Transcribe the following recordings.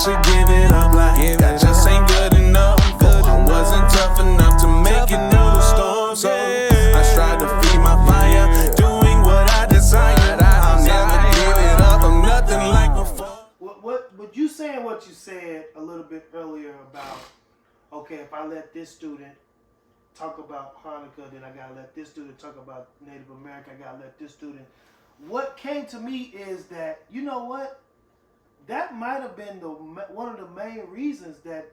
should give it up. Like I just ain't good enough. I wasn't tough enough to make it through the storm. So I strive to feed my fire, doing what I desire. I'll never give it up. I'm nothing like before. What you saying? What you said a little bit earlier about, okay, if I let this student talk about Hanukkah, then I gotta let this student talk about Native American. I gotta let this student. What came to me is that, you know what? That might have been one of the main reasons that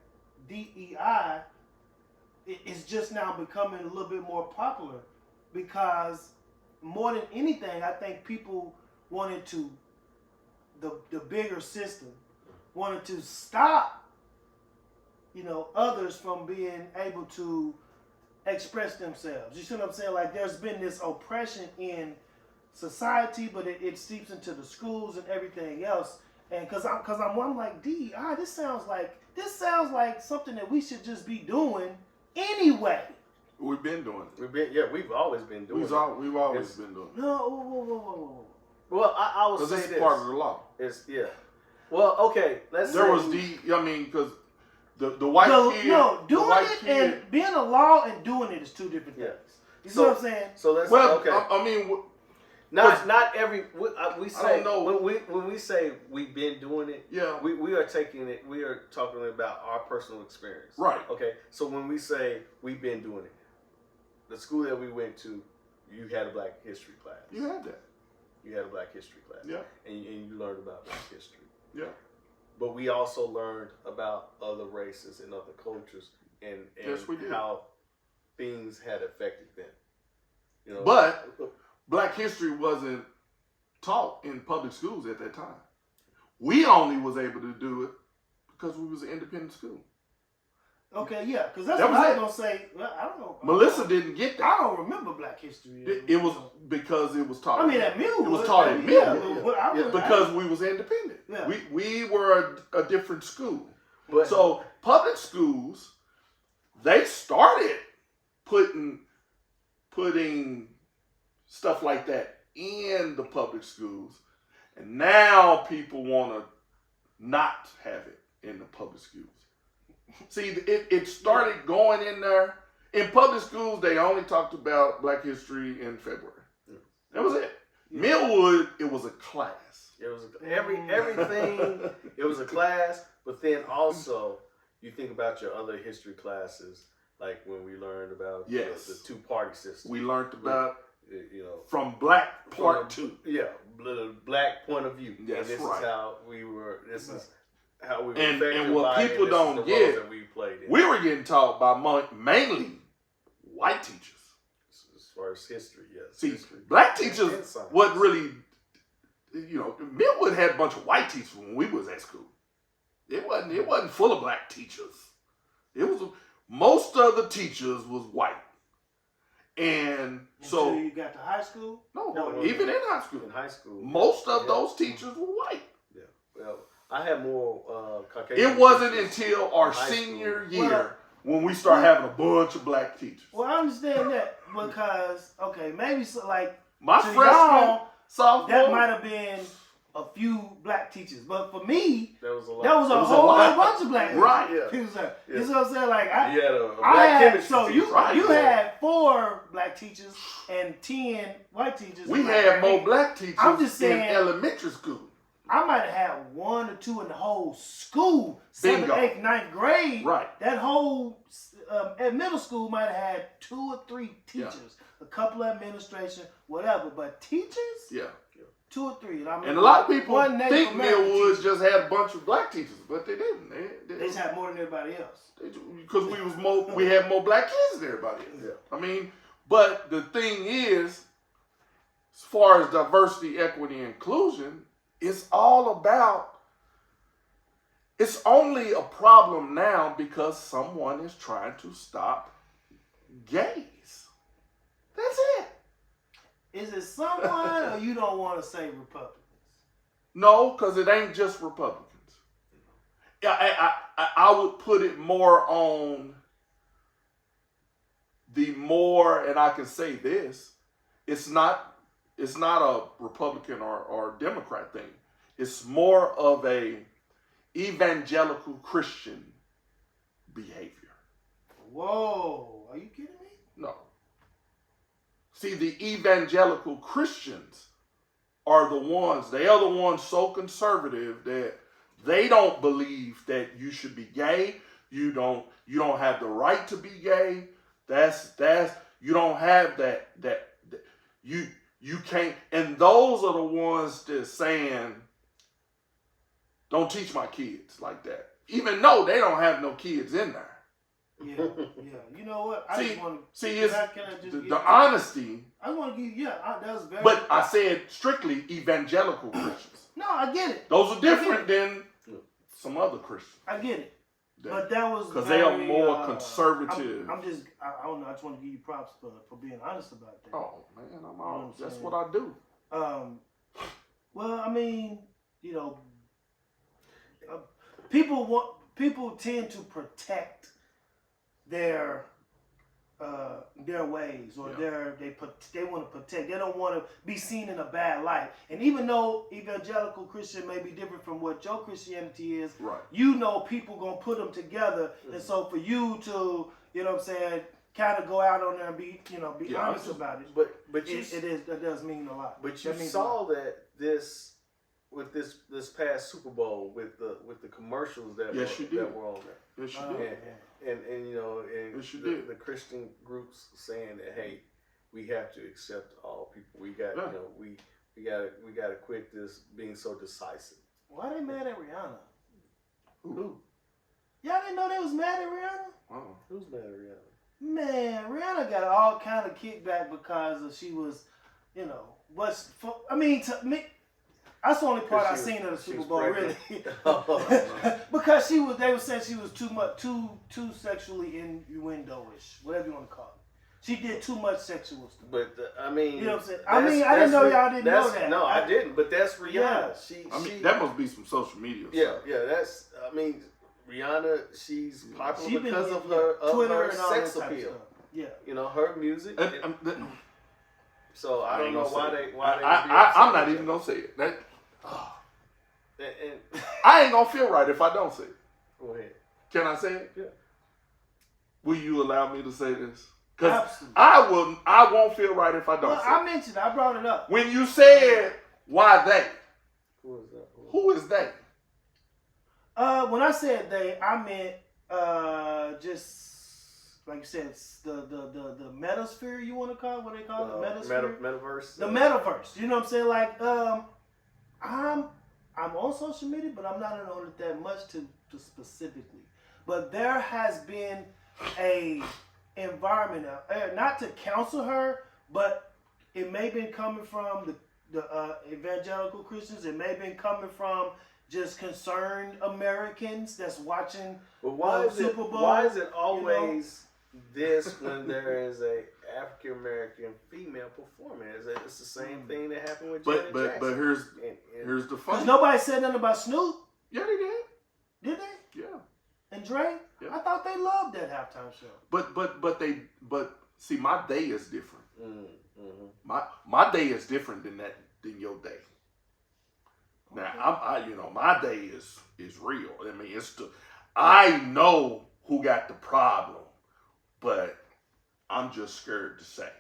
DEI is just now becoming a little bit more popular, because more than anything, I think people wanted to, the bigger system wanted to stop, others from being able to express themselves. You see what I'm saying? Like, there's been this oppression in society, but it seeps into the schools and everything else. And I'm like, DEI, this sounds like something that we should just be doing anyway. We've been doing it. We've always been doing it. We've always been doing it. No, whoa. Well, I would say this is part of the law. Well, okay, let's there say... because the white kid... No, doing it and being a law and doing it is two different things. You see what I'm saying? So let's... Not every... We say... I don't know. When we say we've been doing it, we are taking it... We are talking about our personal experience. Right. Okay, so when we say we've been doing it, the school that we went to, you had a Black history class. You had that. You had a Black history class. Yeah. And you learned about Black history. Yeah. But we also learned about other races and other cultures and yes, we did. How things had affected them. But Black history wasn't taught in public schools at that time. We only was able to do it because we was an independent school. Okay, yeah, because that's what I was going to say. Well, I don't know. Melissa didn't get that. I don't remember Black history. It was because it was taught. I mean, at Mill. It was taught at Mill. Because we was independent. Yeah. We were a different school. But, so public schools, they started putting stuff like that in the public schools, and now people want to not have it in the public schools. See, it started going in there. In public schools, they only talked about Black history in February. That was it. Yeah. Millwood, it was a class. It was everything. It was a class, but then also you think about your other history classes, like when we learned about the two-party system. We learned about from Black Part 2. Yeah, the Black point of view. That's and this right. Is how we were. This is how we were. And what people don't get, we were getting taught by mainly white teachers. As far as history, yes. See, history. Black teachers wasn't really, Millwood had a bunch of white teachers when we was at school. It wasn't full of Black teachers. It was most of the teachers was white. And so you got to high school? No, even in high school. In high school, most of those teachers were white. Yeah. Well, I had more Caucasian. It wasn't until our senior year when we started having a bunch of Black teachers. Well, I understand that because maybe my freshman, sophomore, that might have been a few Black teachers, but for me, there was a lot. That was a whole bunch of Black teachers. Right? Yeah. You know what I'm saying? Like you had a Black chemistry so teacher. you had 4 Black teachers and 10 white teachers. We had more Black teachers I'm just saying, in elementary school. I might have had 1 or 2 in the whole school, 7th, 8th, 9th grade. Right. That whole at middle school might have had 2 or 3 teachers, a couple of administration, whatever. But teachers, 2 or 3. And a lot of people think Millwood just had a bunch of Black teachers, but they didn't. They just had more than everybody else. Because we had more Black kids than everybody else. Yeah. I mean, but the thing is, as far as diversity, equity, and inclusion, it's only a problem now because someone is trying to stop gays. That's it. Is it someone or you don't want to say Republicans? No, because it ain't just Republicans. I would put it more on and I can say this, it's not a Republican or Democrat thing. It's more of evangelical Christian behavior. Whoa, are you kidding me? No. See, the evangelical Christians they are the ones so conservative that they don't believe that you should be gay. You don't have the right to be gay. You don't have that you can't. And those are the ones that's saying, don't teach my kids like that. Even though they don't have no kids in there. Yeah. You know what? I just want to see it's the honesty. I want to give that was very. But I said strictly evangelical Christians. No, I get it. Those are different than some other Christians. I get it. But that was because they are more conservative. I don't know. I just want to give you props for being honest about that. Oh man, I'm honest. That's what I do. Well, I mean, people tend to protect their ways, or they want to protect. They don't want to be seen in a bad light. And even though evangelical Christian may be different from what your Christianity is, right? People gonna put them together, and so for you to, kind of go out on there and be honest about it. But that does mean a lot. But you saw that this past Super Bowl with the commercials that were on there. Yes, you did. And the Christian groups saying that, hey, we have to accept all people. We got we got to quit this being so decisive. Why they mad at Rihanna? Who? Y'all didn't know they was mad at Rihanna? Who's mad at Rihanna? Man, Rihanna got all kind of kickback because she was, to me, that's the only part I seen of the Super Bowl, really. Because they were saying she was too sexually innuendo-ish, whatever you want to call it. She did too much sexual stuff. But you know what I'm saying? I didn't know y'all didn't know that. No, I didn't. But that's Rihanna. Yeah. That must be some social media. Yeah. Rihanna. She's popular because of her Twitter and sex appeal. Yeah. Her music. So I don't know why they. I'm not even gonna say it. I ain't gonna feel right if I don't say it. Go ahead. Can I say it? Yeah. Will you allow me to say this? Because absolutely. I won't feel right if I don't say it. I mentioned it. I brought it up. When you said, why they? Who is that? Who is they? When I said they, I meant just like you said, the metasphere. You want to call it? What they call it? Metasphere. Metaverse. The metaverse. You know what I'm saying? Like, I'm on social media, but I'm not on it that much to specifically. But there has been a environment, not to counsel her, but it may have been coming from the evangelical Christians. It may have been coming from just concerned Americans that's watching Super Bowl. Why is it always this when there is a African American female performing? It's the same thing that happened with Janet Jackson. But here's the fun. Because nobody said nothing about Snoop. Yeah, they did. Did they? Yeah. And Dre? Yeah. I thought they loved that halftime show. But see, my day is different. Mm-hmm. My day is different than your day. Okay. Now my day is real. I mean, I know who got the problem, but I'm just scared to say.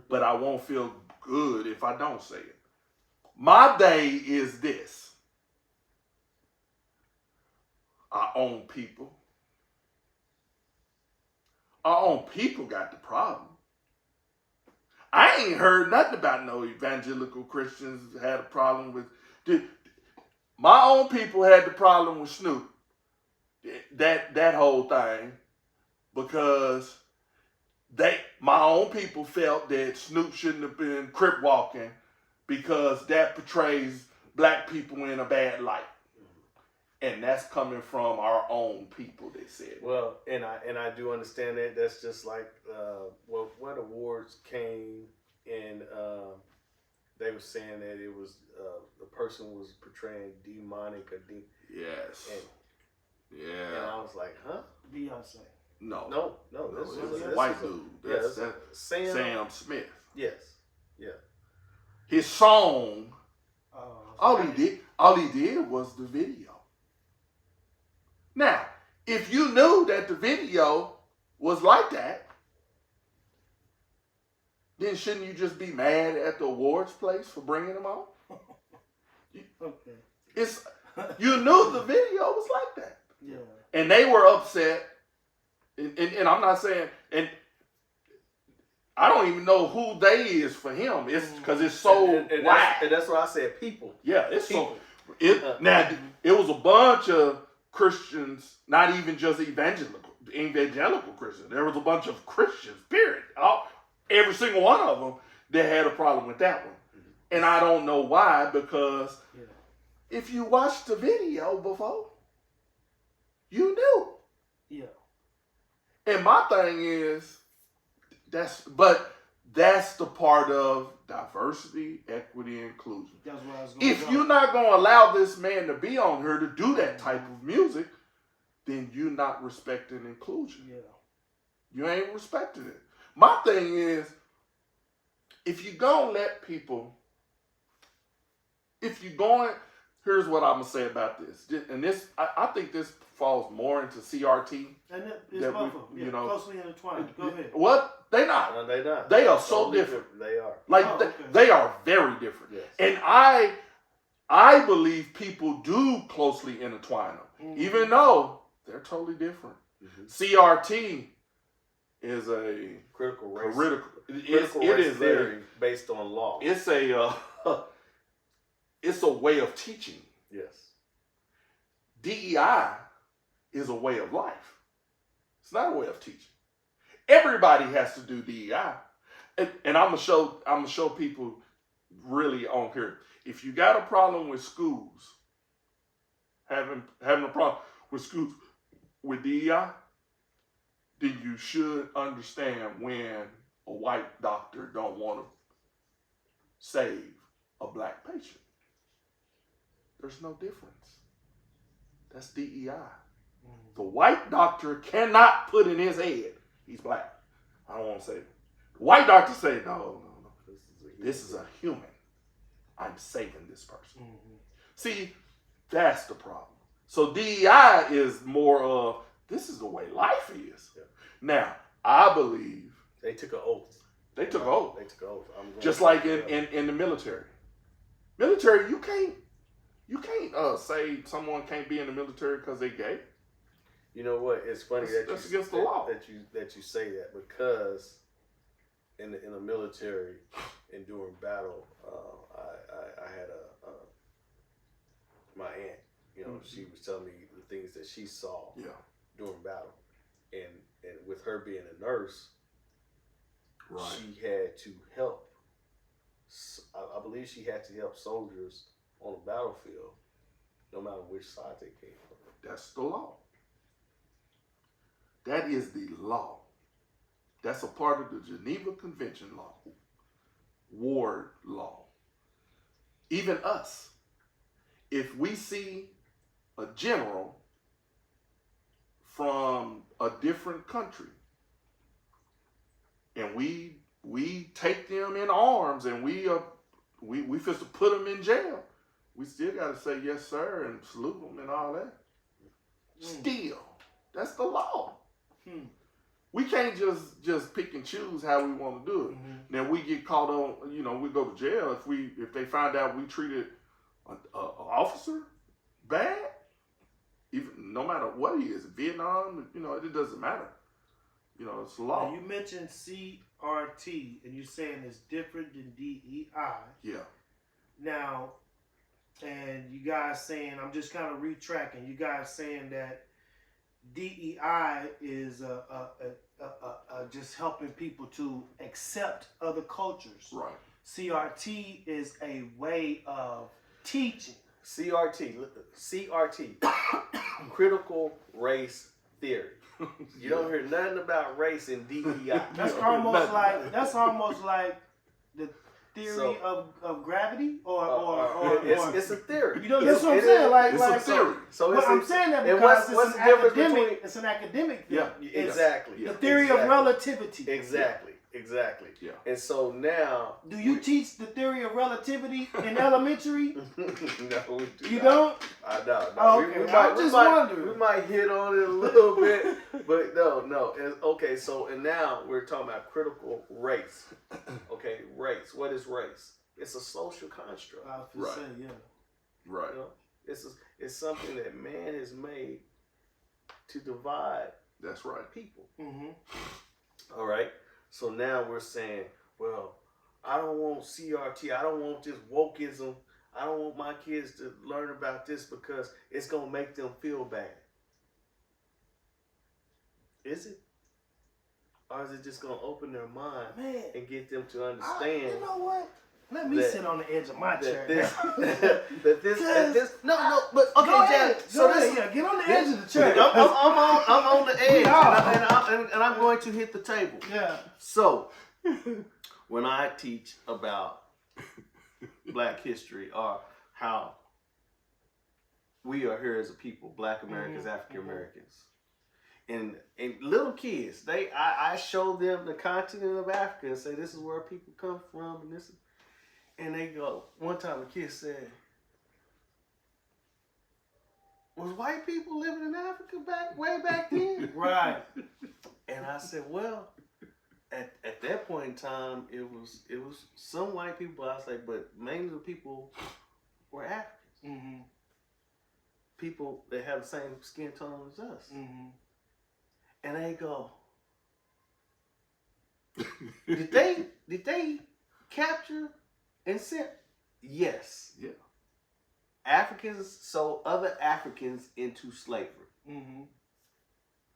But I won't feel good if I don't say it. My day is this. Our own people. Our own people got the problem. I ain't heard nothing about no evangelical Christians had a problem with. My own people had the problem with Snoop. That whole thing, because my own people felt that Snoop shouldn't have been crip walking because that portrays black people in a bad light. And that's coming from our own people, they said. Well, and I do understand that. That's just like what awards came and they were saying that it was the person was portraying demonic or yes. And I was like, huh? Beyonce. No. This was a white dude. That's Sam Smith. Yes. Yeah. His song. All he did was the video. Now, if you knew that the video was like that, then shouldn't you just be mad at the awards place for bringing them on? Okay. It's you knew the video was like that, Yeah. and they were upset. And I'm not saying, and I don't even know who they is for him. It's because it's so and wide. that's why I said people. Yeah, it's People. so. Now it was a bunch of Christians, not even just evangelical Christians. There was a bunch of Christians. Period. Every single one of them that had a problem with that one, and I don't know why. Because if you watched the video before, you knew. Yeah. And my thing is, that's the part of diversity, equity, and inclusion. That's where I was going. If you're not going to allow this man to be on here to do that type of music, then you're not respecting inclusion. Yeah. You ain't respecting it. My thing is, if you're going to let people, here's what I'm going to say about this. And this, I think this falls more into CRT. And it's both of them. Closely intertwined. Go ahead. What? They not. No, they not. They are so different. They are. Like okay. they are very different. Yes. And I believe people do closely intertwine them, even though they're totally different. Mm-hmm. CRT is a critical race theory based on law. It's a way of teaching. Yes. DEI is a way of life. It's not a way of teaching. Everybody has to do DEI, and I'm gonna show people really on here. If you got a problem with schools, having a problem with schools with DEI, then you should understand when a white doctor don't want to save a black patient. There's no difference. That's DEI. The white doctor cannot put in his head, he's black. I don't want to say it. The white doctor say, no. This is a human. I'm saving this person. Mm-hmm. See, that's the problem. So DEI is more of, this is the way life is. Yeah. Now, I believe they took an oath. They took an oath. Just like in the military. Military, you can't say someone can't be in the military because they're gay. You know what? It's funny that's against the law. That you say that, because in the military and during battle, I had my aunt. You know, she was telling me the things that she saw during battle, and with her being a nurse, she had to help. I believe she had to help soldiers on the battlefield, no matter which side they came from. That's the law. That is the law. That's a part of the Geneva Convention law, ward law. Even us, if we see a general from a different country and we take them in arms and we supposed to put them in jail, we still got to say yes sir and salute them and all that. Still, that's the law. We can't just pick and choose how we want to do it. Now we get caught on, we go to jail if they find out we treated an officer bad, even no matter what he is, Vietnam, it doesn't matter. It's the law. Now you mentioned CRT, and you're saying it's different than DEI. Yeah. Now, and you guys saying, I'm just kind of retracking. You guys saying that DEI is just helping people to accept other cultures. Right. CRT is a way of teaching. CRT, critical race theory. You don't hear nothing about race in DEI. That's almost like the theory of gravity, or it's a theory. That's what I'm saying. It's a theory. I'm saying that because it's an academic thing. Yeah, exactly. The theory of relativity. Exactly. Exactly. Yeah. And so now, Do you teach the theory of relativity in elementary? no, we do You not. don't? I know. Oh, okay. I'm just wondering. We might hit on it a little bit, but no. Okay, so and now we're talking about critical race. Okay, race. What is race? It's a social construct. I was Right. saying, yeah. Right. You know, it's something that man has made to divide That's right. people. Mm-hmm. All right. So now we're saying, well, I don't want CRT. I don't want this wokeism. I don't want my kids to learn about this because it's going to make them feel bad. Is it? Or is it just going to open their mind Man, and get them to understand you know what? Let me that- sit on the edge of my chair. that this no, but okay, Go ahead. Jack. So Go this, ahead. Yeah, get on the edge of the chair. I'm on the edge, are. and I'm going to hit the table. Yeah. So, when I teach about Black history or how we are here as a people, Black Americans, African Americans, and little kids, I show them the continent of Africa and say this is where people come from, and this, and they go. One time a kid said, "Was white people living in Africa way back then?" Right. And I said, well, at that point in time, it was some white people. I was like, but mainly the people were Africans, Mm-hmm. people that have the same skin tone as us. Mm-hmm. And they go, did they capture and send? Yes. Yeah. Africans sold other Africans into slavery. Mm-hmm.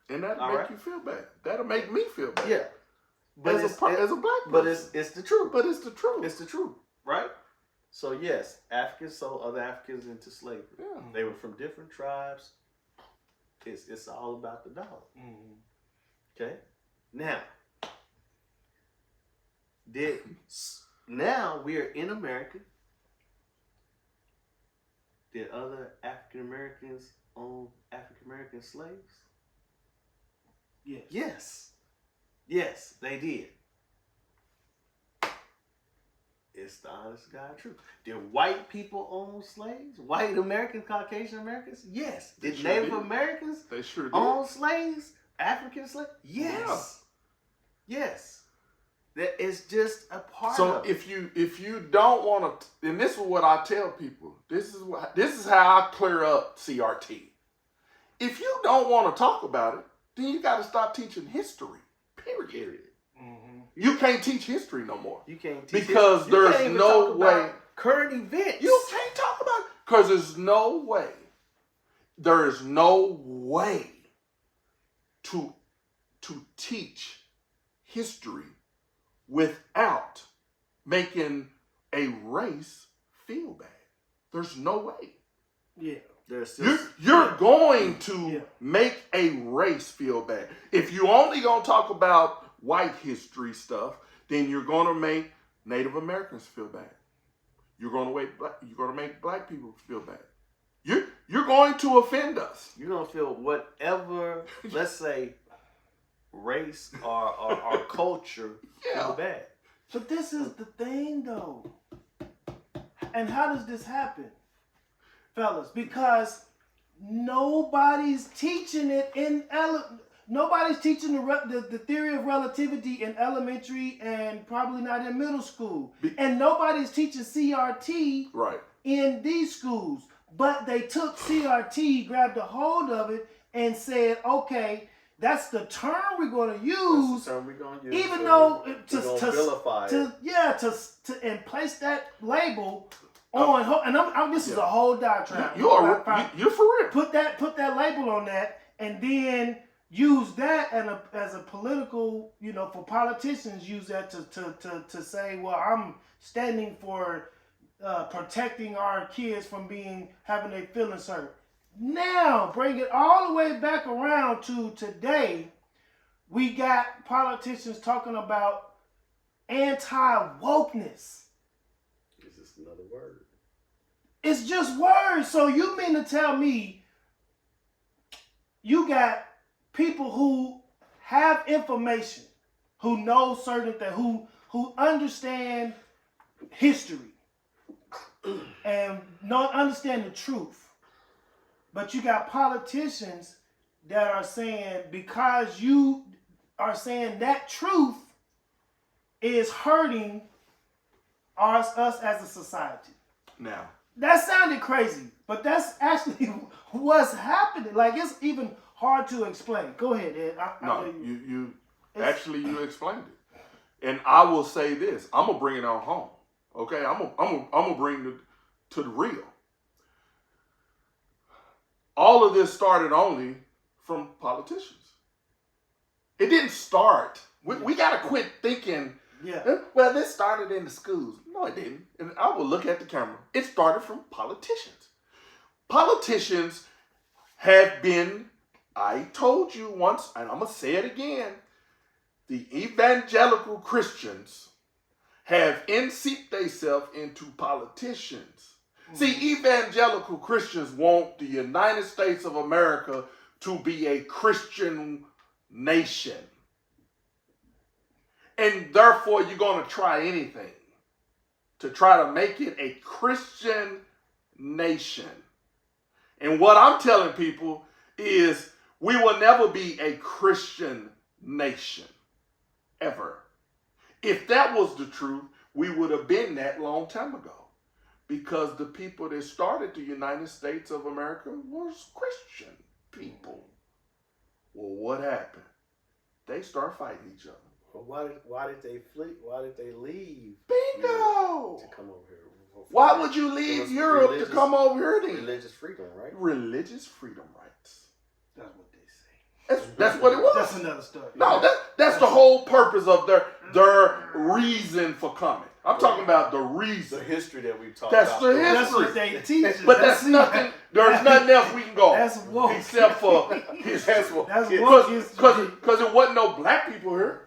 And that'll All make right. you feel bad. That'll make me feel bad. Yeah. But As a black person. But it's the truth. But it's the truth. It's the truth, right? So yes, Africans sold other Africans into slavery. Yeah. They were from different tribes. It's all about the dollar. Mm-hmm. Okay. Now we are in America. Did other African Americans own African American slaves? Yes. Yes, they did. It's the honest God truth. Did white people own slaves? White Americans, Caucasian Americans? Yes. They Did sure Native did. Americans They sure did. own slaves? African slaves? Yes. Yes. That is just a part So of it. if you don't want to, and this is what I tell people. This is how I clear up CRT. If you don't want to talk about it, then you got to stop teaching history. Period. Mm-hmm. You can't teach history no more. You can't teach Because it. You there's can't even no talk about way. current events. You can't talk about it because there's no way. There is no way to teach history without making a race feel bad. There's no way. Yeah. There's still You're going to Yeah. make a race feel bad. If you only gonna talk about white history stuff, then you're gonna make Native Americans feel bad. You're gonna make black people feel bad. You're going to offend us. you're gonna feel whatever, let's say, race or culture feel bad. But this is the thing, though. And how does this happen, fellas? Because nobody's teaching it nobody's teaching the theory of relativity in elementary and probably not in middle school. And nobody's teaching CRT Right. in these schools. But they took CRT, grabbed a hold of it, and said, okay, that's the term we're going to use. That's the term we're gonna use. Even So though we're gonna vilify it. and place that label on, and this is a whole doctrine. You're for real. Put that label on that, and then use that as a political, for politicians use that to say, well, I'm standing for protecting our kids from having their feelings hurt. Now, bring it all the way back around to today. We got politicians talking about anti-wokeness. It's just another word. It's just words. So you mean to tell me you got people who have information who know certain things, who understand history and not understand the truth. But you got politicians that are saying, because you are saying that truth is hurting us as a society. Now, That sounded crazy, but that's actually what's happening. Like, it's even hard to explain. Go ahead, Ed. I no, know you explained it, and I will say this: I'm gonna bring it on home. Okay, I'm gonna bring it to the real. All of this started only from politicians. It didn't start. We gotta quit thinking. Yeah. Well, this started in the schools. No, it didn't. And I will look at the camera. It started from politicians. Politicians have been, I told you once, and I'm going to say it again, the evangelical Christians have in-seeped themselves into politicians. See, evangelical Christians want the United States of America to be a Christian nation. And therefore, you're going to try anything to try to make it a Christian nation. And what I'm telling people is we will never be a Christian nation, ever. If that was the truth, we would have been that long time ago. Because the people that started the United States of America was Christian people. Well, what happened? They start fighting each other. Well, why did they flee? Why did they leave? Bingo! To come over here. Why would you leave Europe to come over here then? Religious freedom, right? Religious freedom rights. That's what they say. That's what it was. That's another story. No, that's the whole purpose of their reason for coming. I'm talking about the reason. The history that we talked That's about. the history. That's what they teach. But that's nothing. There's nothing else we can go. That's woke. Except for history. That's woke history. Because there wasn't no black people here.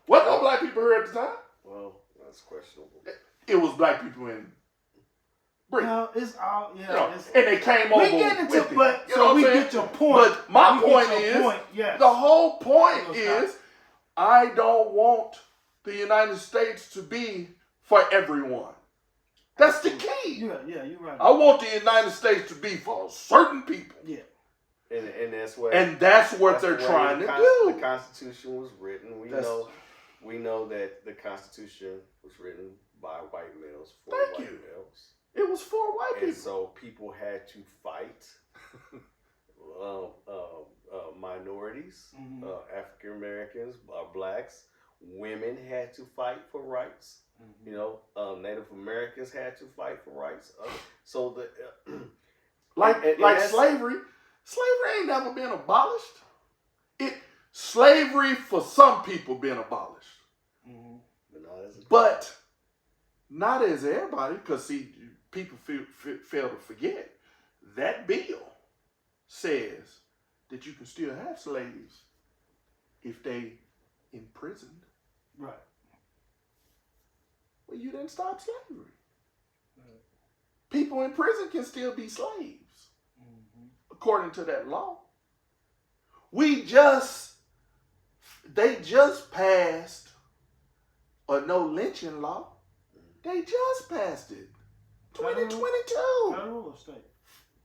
Wasn't no black people here at the time. Well, that's questionable. It was black people in Britain. No, it's all You know, it's, and they came over we get into, with it. but You know so we what I'm get saying? your point. But my We point get your is, point, yes. the whole point Stop. is, I don't want the United States to be for everyone. That's the key. Yeah, you're right. I want the United States to be for certain people. Yeah. And that's what That's what they're the way trying the to Con- do. The Constitution was written. We know that the Constitution was written by white males for Thank white you. males, It was for white and people. so people had to fight. Minorities, Mhm. African Americans, blacks, women had to fight for rights. Mhm. You know, Native Americans had to fight for rights. So the Like that's- slavery. Slavery ain't never been abolished. Slavery for some people been abolished. Mhm. But not as everybody, because see, people fail to forget that bill says that you can still have slaves if they imprisoned. Right. Well, you didn't stop slavery. People in prison can still be slaves, according to that law. They just passed a no lynching law. They just passed it. 2022. Federal or state?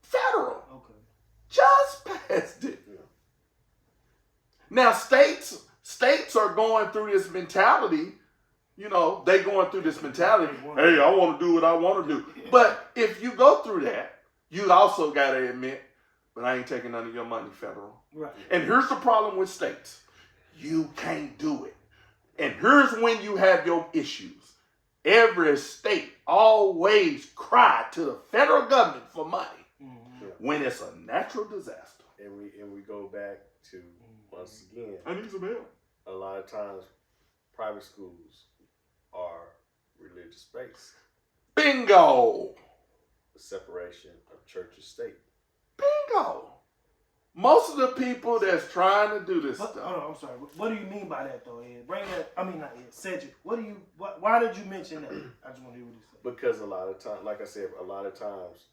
Federal. Okay. Just passed it. Yeah. Now states are going through this mentality. You know, they going through this mentality. Hey, I want to do what I want to do. But if you go through that, you also got to admit, but I ain't taking none of your money, federal. Right. And here's the problem with states. You can't do it. And here's when you have your issues. Every state always cry to the federal government for money when it's a natural disaster. And we go back to, once again, I need some help. a lot of times private schools are religious based. Bingo. The separation of church and state. Bingo. Most of the people that's trying to do this Hold stuff. on, I'm sorry. What do you mean by that, though, Ed? Bring that. I mean, not Ed. Cedric. Why did you mention that? I just want to hear what you said. Because a lot of times, like I said, a lot of times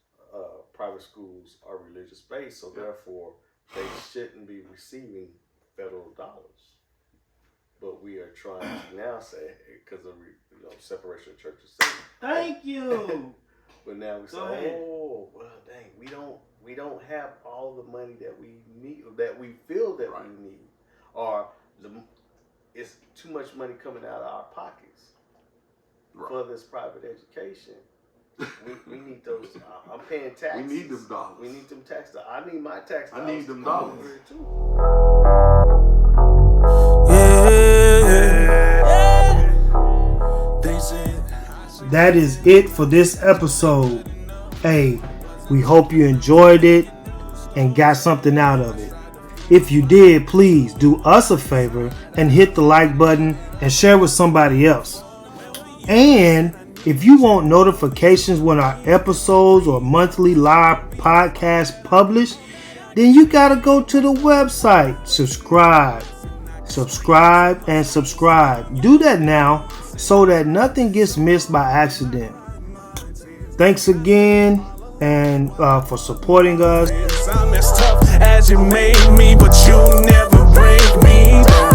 private schools are religious based, so therefore they shouldn't be receiving federal dollars. but we are trying to now say, because of separation of church and state. Thank you. But now we say, oh, well, dang, we don't have all the money that we need, that we feel that we need, or it's too much money coming out of our pockets for this private education. We need those. I'm paying taxes. We need them dollars. We need them tax dollars. I need my tax dollars. I need them dollars. Too. That is it for this episode. Hey, we hope you enjoyed it and got something out of it. If you did, please do us a favor and hit the like button and share with somebody else. And if you want notifications when our episodes or monthly live podcasts publish, then you gotta go to the website. Subscribe. Do that now so that nothing gets missed by accident. Thanks again and for supporting us. I'm as tough as you made me, but you never break me down.